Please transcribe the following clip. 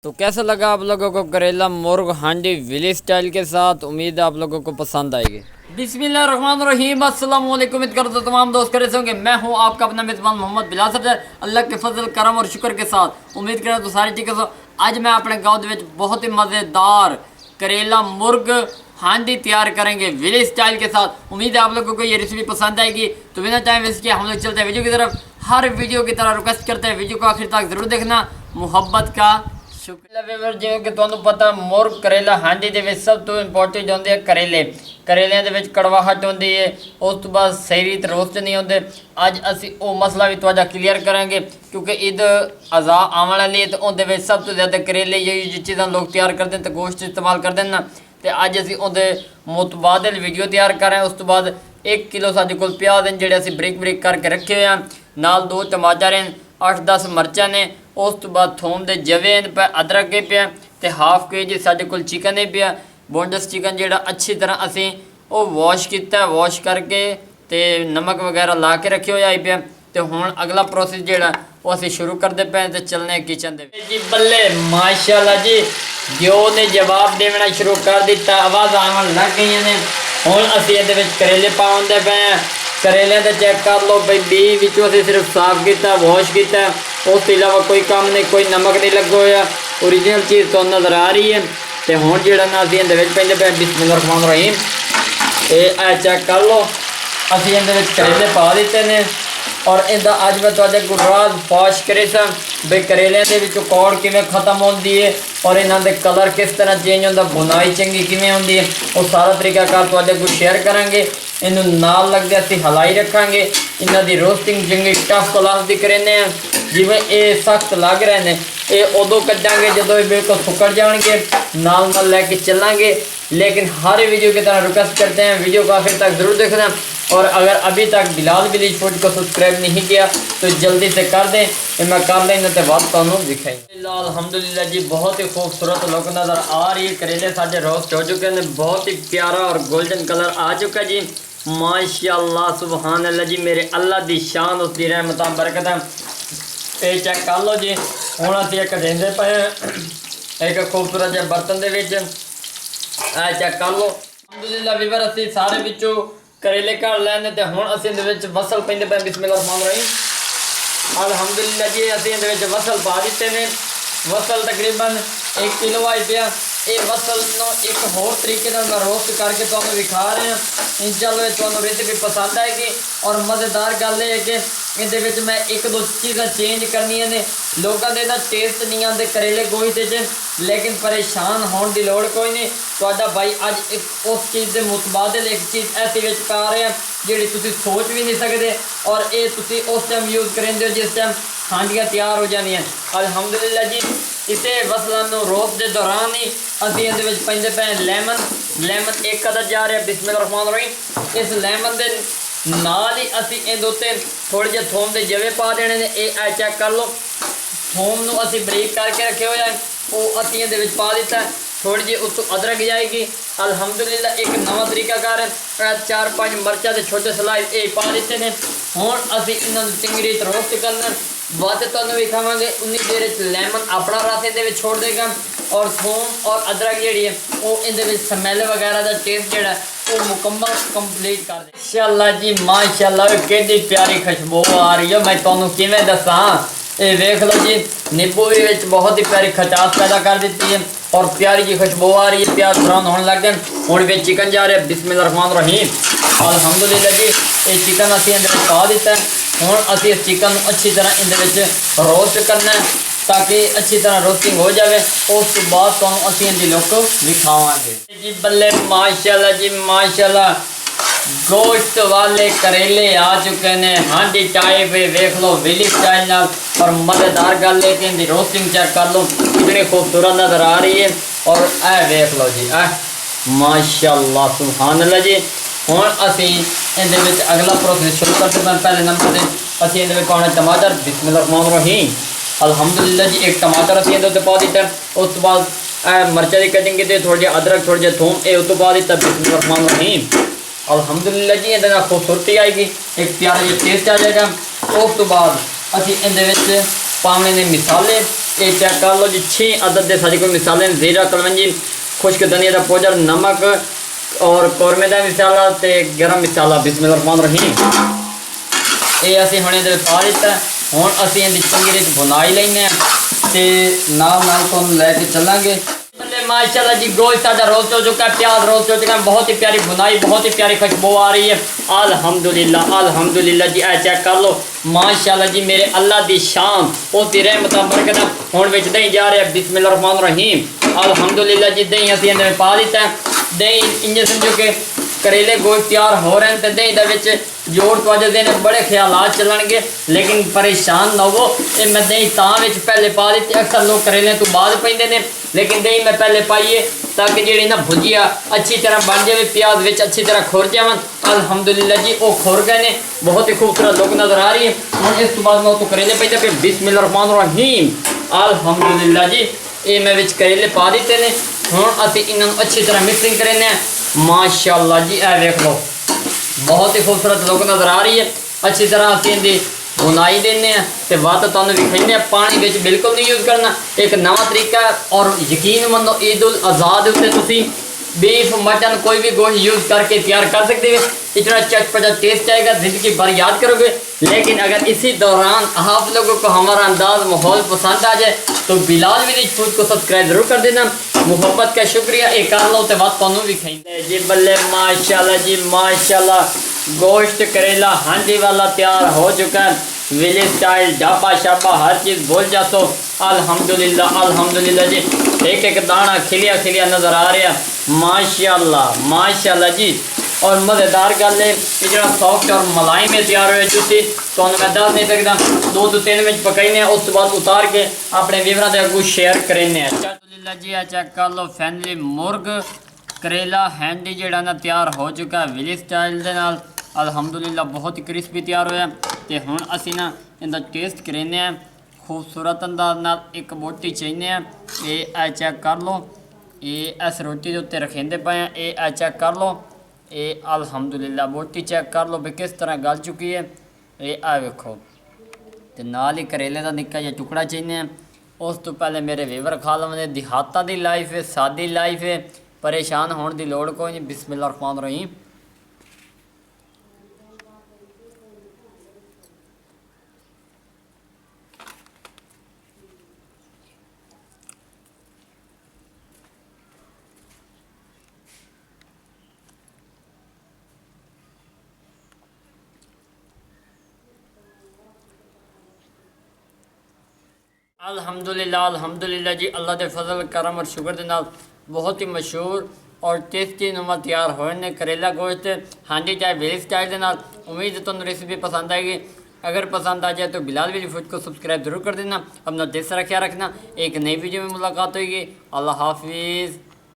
तो कैसा लगा आप लोगों को करेला मुर्ग हांडी विलेज स्टाइल के साथ। उम्मीद है आप लोगों को पसंद आएगी। बिस्मिल्लाहिर्रहमानिर्रहीम, अस्सलाम वालेकुम। उम्मीद करता हूं तमाम दोस्त करे होंगे। मैं हूं आपका अपना मेज़बान मोहम्मद बिलाल सफदर। अल्लाह के फजल करम और शुक्र के साथ उम्मीद करता तो सारी ठीक है। आज मैं अपने गाँव के बहुत ही मज़ेदार करेला मुर्ग हांडी तैयार करेंगे विलेज स्टाइल के साथ। उम्मीद है आप लोगों को ये रेसिपी पसंद आएगी। तो बिना टाइम वेस्ट किए हम लोग चलते हैं वीडियो की तरफ। हर वीडियो की तरह रिक्वेस्ट करते हैं वीडियो को आखिर तक जरूर देखना, मुहब्बत का शुक्रिया। जिवें कि तुहानू पता मुर्ग करेला हांडी दे विच सब तो इंपॉर्टेंट होंदे है करेले। करेलिਆਂ ਦੇ ਵਿੱਚ कड़वाहट होंदी है, उस तो बाद सही रीत रोस्ट नहीं होंदे। अज असी वो मसला भी तुहाडा क्लीयर करांगे क्योंकि ईद अज़ा आने वाली है। तो उहदे विच सब तो ज़्यादा करेले यही चीज़ां लोग तैयार करते हैं तो गोश्त इस्तेमाल करते हैं ना। तो अज असी उहदे मुतबादल वीडियो तैयार कर रहे हैं। उस तो बाद 1 किलो साडे कोल प्याज हैं जिहड़े असी ब्रिक ब्रिक करके रखे हुए हैं, नाल 2 टमाटर हैं, 8-10 मिर्चां ने, उस तो बाद थोम दे जवे पे, अदरक के पिया तो हाफ KG साडे कोल चिकन है पिया। बोनलेस चिकन जिहड़ा अच्छी तरह असी वो वॉश किया, वॉश करके तो नमक वगैरह ला के रखे हुए पिया। तो हुण अगला प्रोसेस जिहड़ा वो असी शुरू करते पे तो चलने किचन दे जी। बल्ले माशाल्लाह जी, दियो ने जवाब देना शुरू कर दिता, आवाज़ आवन लग गई ने। हुण असी इहदे विच करेले पाउंदे पे हैं। करेलिਆਂ तो चेक कर लो बई बी विचों असीं सिर्फ साफ किया, वॉश किया, उस तो इलावा कोई काम नहीं, कोई नमक नहीं लगा होया, ओरिजिनल चीज़ तो नज़र आ रही है। तो हुण जिहड़ा ना असीं इहदे विच पैंदे पे बिस्मिल्लाहिर्रहमानिर्रहीम ये चेक कर लो। असीं इहदे विच करेले पा दिते ने और इहदा अज मैं तुहाडे कोल राज फाश करे सा बई करेलिਆਂ दे विचों कौड़ किवें खत्म होंदी है और इन्हां दे कलर किस तरह चेंज होंदा, बुनाई चंगी किवें होंदी है, वो सारा तरीकाकार तुहाडे कोल शेयर करांगे। इनू नाल लगदे असीं हलाई रखांगे। इन्हां दी रोस्टिंग चंगी टफ क्लास दी करेंदे हैं। जिवें ये सख्त लग रहे हैं ये उदों कड्डांगे जदों ये बिल्कुल सुकड़ जाएंगे, नाल नाल लैके चलांगे। लेकिन हर वीडियो की तरह रिक्वेस्ट करते हैं वीडियो को आखिर तक ज़रूर देखना। और अगर अभी तक बिलाल विलेज फूड को सब्सक्राइब नहीं किया तो जल्दी से कर दें। तो मैं कर लेना तो बात तुहानू दिखाई। अल्हम्दुलिल्लाह जी, बहुत ही खूबसूरत लुक नज़र आ रही है। करेले साढ़े रोस्ट हो चुके हैं, बहुत ही प्यारा और गोल्डन कलर आ चुका जी। माशाअल्लाह सुबहान अल्लाह जी, मेरे अल्लाह दी शान उसकी रहमत बरकत। ये चेक कर लो जी। हुण असीं एक देंदे पे एक खूबसूरत जिहा बर्तन दे विच चेक कर लो। अल्हम्दुलिल्लाह वीवर असीं सारे विचों करेले कढ़ लैने ते हुण असीं इहदे विच वसल पैंदे पे बिस्मिल्लाहिर्रहमानिर्रहीम। अल्हम्दुलिल्लाह जी, असीं इहदे विच वसल पा दित्ते ने। वसल तकरीबन 1 किलो आई पिया। ये वसल एक होर तरीके मैं रोस्ट करके तुहानू विखा रहे हैं। इंशाअल्लाह तुहानू रेसिपी पसंद आएगी। और मज़ेदार गल है कि ये मैं 1-2 चीज़ां चेंज करनियां ने। लोगों के ना टेस्ट नहीं आते करेले गोश्त च, लेकिन परेशान होने की लोड़ कोई नहीं। तुहाडा भाई अज एक उस चीज़ के मुतबादल एक चीज़ ऐसी विच पा रहे हैं जिहड़ी तुसीं सोच भी नहीं सकते। और ये तुसीं उस टाइम यूज़ करेंदे हो जिस टाइम हांडियाँ तैयार हो जानियां। अल्हम्दुलिल्लाह जी, इसे वसलों रोस्ट के दौरान ही असीं इहदे विच पैंदे पे लेमन एक अदद जा रहा है बिस्मिल्लाहिर्रहमानिर्रहीम। इस लेमन के नाल ही असीं इहदे उत्ते थोड़े जे थोम के जवे पा देने ने। ये चेक कर लो, थोम नूं असीं बरीक करके रखे हुए हैं, वो असीं इहदे विच पा दिता है। थोड़ी जी उस अदरक जाएगी। अल्हम्दुलिल्लाह एक नवा तरीकाकार है। 4-5 मिर्चा के छोटे स्लाइस ये पा दिते हैं। हुण असीं इन्हां नूं चंगी रीत रोस्ट करना। बाद तुहानूं विखावांगे उन्नी देर लेमन अपना रस इहदे छोड़ देगा और थोम और अदरक जी है वो इहदे स्मैल वगैरह का टेस्ट जोड़ा वो मुकम्मल कंप्लीट कर दे। माशाअल्लाह जी माशाअल्लाह, कितनी प्यारी खुशबू आ रही है। मैं तुहानूं किवें दसां, ये देख लो जी, नींबू भी बहुत ही प्यारी खटास पैदा कर दी है और प्यारी जी खुशबू आ रही है। प्याज ब्राउन होने लग गए। हुण विच चिकन जा रहा है बिस्मिल्लाहिर्रहमानिर्रहीम। अल्हम्दुलिल्लाह जी, ये चिकन असीं इहदे पा दिता है। हुण असीं इस चिकन अच्छी तरह इहदे रोस्ट करना है ताकि अच्छी तरह रोस्टिंग हो जाए। उस तो बाद तुहानूं असीं इहदी लुक विखावांगे जी। बल्ले माशाअल्लाह जी माशाअल्लाह, गोश्त वाले करेले आ चुके हैं हांडी टाइप। देख लो विलेज स्टाइल नाल। और मज़ेदार गल है कि इनकी रोस्टिंग चेक कर लो कितनी खूबसूरत नज़र आ रही है। और ए देख लो जी, माशाअल्लाह सुभान अल्लाह जी। हुण असीं इहदे विच अगला प्रोसेस शुरू करते हैं। पहले नंबर ते असीं इहदे विच पाउणा टमाटर बिस्मिल्लाहिर्रहमानिर्रहीम। अल्हम्दुलिल्लाह जी, एक टमाटर असीं इहदे उत्ते पा दित्ता। उस तो बाद मिर्चा की कटिंग की, थोड़ी अदरक, थोड़े जे थोम ये उत्ते पा दित्ता बिस्मिल्लाहिर्रहमानिर्रहीम। अल्हम्दुलिल्लाह जी, इहदे नाल खूबसूरती आएगी, एक प्यारा जिहा टेस्ट आ जाएगा। उस तो बाद असीं इहदे विच पाने ने मिसाले ये चेक कर लो जी 6 अदद के साढ़े कोई मिसालें जीरा कलवंजी खुश्क धनिया का पाउडर नमक और कौरमे का मिसाला ते गरम मिसाला बिस्मिल्लाहिर्रहमानिर्रहीम ये असी हुणे दे पा दिता। हुण असी इहदी चंगी रीत भुनाई लैने ते नाल नाल तुहानूं लैके चलांगे। माशाल्लाह जी गोश्त साडा रोस्ट हो चुका है, प्याज रोस्ट हो चुका है, बहुत ही प्यारी भुनाई, बहुत ही प्यारी खुशबू आ रही है। अल्हम्दुलिल्लाह अल्हम्दुलिल्लाह जी ऐ चेक कर लो माशाल्लाह जी मेरे अल्लाह दी शान ओदी रहमत बरकत। हुण विच दही जा रहा है बिस्मिल्लाहिर्रहमानिर्रहीम अल्हम्दुलिल्लाह जी दही असीं इहदे पा दिता है। दही इंज समझो कि करेले गोश्त तैयार हो रहे हैं तो दही का विच जोड़ तवज्जो देने बड़े ख्यालात चलणगे लेकिन परेशान ना हो। ये मैं दही तां विच पहले पा दी, अक्सर लोग करेले तो बाद पैंदे ने लेकिन दही मैं पहले पाइए ताकि जी ना भुजिया अच्छी तरह बन जाए, प्याज विच अच्छी तरह खुर जावन। अल्हम्दुलिल्लाह जी वो खुर गए ने, बहुत ही खूबसूरत लुक नजर आ रही है। हुण इस तो बाद मैं तो करेले पैंदे पे बिस्मिल्लाहिर्रहमानिर्रहीम अल्हम्दुलिल्लाह जी ये मैं विच करेले पा दिते ने। हुण असीं इन्हां अच्छी तरह मिक्सिंग करेंगे माशाल्लाह जी ऐ वेख लो बहुत ही खूबसूरत लुक नज़र आ रही है। अच्छी तरह असीं इहदी भुनाई देने तो वध तुहानूं विखाइने पानी विच बिल्कुल नहीं यूज़ करना, एक नवा तरीका है। और यकीन मनो ईद उल अज़हा दे उत्ते तुसीं बीफ मटन कोई भी गोश्त यूज़ करके तैयार कर सकते हो। इतना चटपटा टेस्ट आएगा, ज़िंदगी भर याद करोगे। लेकिन अगर इसी दौरान आप लोगों को हमारा अंदाज माहौल पसंद आ जाए तो बिलाल विलेज फूड को सब्सक्राइब जरूर कर देना। मुहब्बत का शुक्रिया। एक कर लो तो बात तुहानूं भी खाई जी बल्ले माशाल्लाह जी माशाल्लाह गोश्त करेला हांडी वाला तैयार हो चुका है। विलेज स्टाइल ढाबा शाबा हर चीज़ भूल जातो। अल्हम्दुलिल्लाह अल्हम्दुलिल्लाह जी एक एक दाना खिलिया खिलिया नज़र आ रहा माशाल्लाह माशाल्लाह जी। और मज़ेदार गल है इतना सॉफ्ट और मलाई में तैयार हुए जूसी तो मैं दस नहीं सकता 2 to 3 मिनट पकाने उस तो बाद उतार के अपने व्यूअरां दे अगू शेयर करें। अल्हम्दुलिल्लाह जी चेक कर लो फैमिली मुर्ग करेला हैंडी जेड़ा ना तैयार हो चुका है विलेज स्टाइल दे नाल। अल्हम्दुलिल्लाह बहुत ही क्रिस्पी तैयार होया तो हुण असीं ना इहदा टेस्ट करेने खूबसूरत अंदाज नाल एक बोटी चाहिए ये चेक कर लो ये इस रोटी के उत्ते रखेंदे पे ये चेक कर लो ये अल्हम्दुलिल्लाह बोटी चेक कर लो भी किस तरह गल चुकी है। ये आ वेखो तो नाल ही करेले का निक्का जिहा टुकड़ा चाहिए। उस तो पहले मेरे व्यूअर खा लवेंदे। देहातां दी लाइफ है, सादी लाइफ है, परेशान होने की लोड़ कोई नहीं। बिस्मिल्लाहिर्रहमानिर्रहीम अल्हम्दुलिल्लाह अल्हम्दुलिल्लाह जी अल्लाह के फजल करम और शुक्र के नाल बहुत ही मशहूर और टेस्टी नुमा तैयार होए ने करेला गोश्त हांडी चाहे विलेज स्टाइल के नाल। उम्मीद है तुहानूं रेसिपी पसंद आएगी। अगर पसंद आ जाए तो बिलाल विलेज फूड को सब्सक्राइब जरूर कर देना। अपना दिल सारा ख्याल रखना। एक नई वीडियो में मुलाकात होगी। अल्लाह हाफिज़।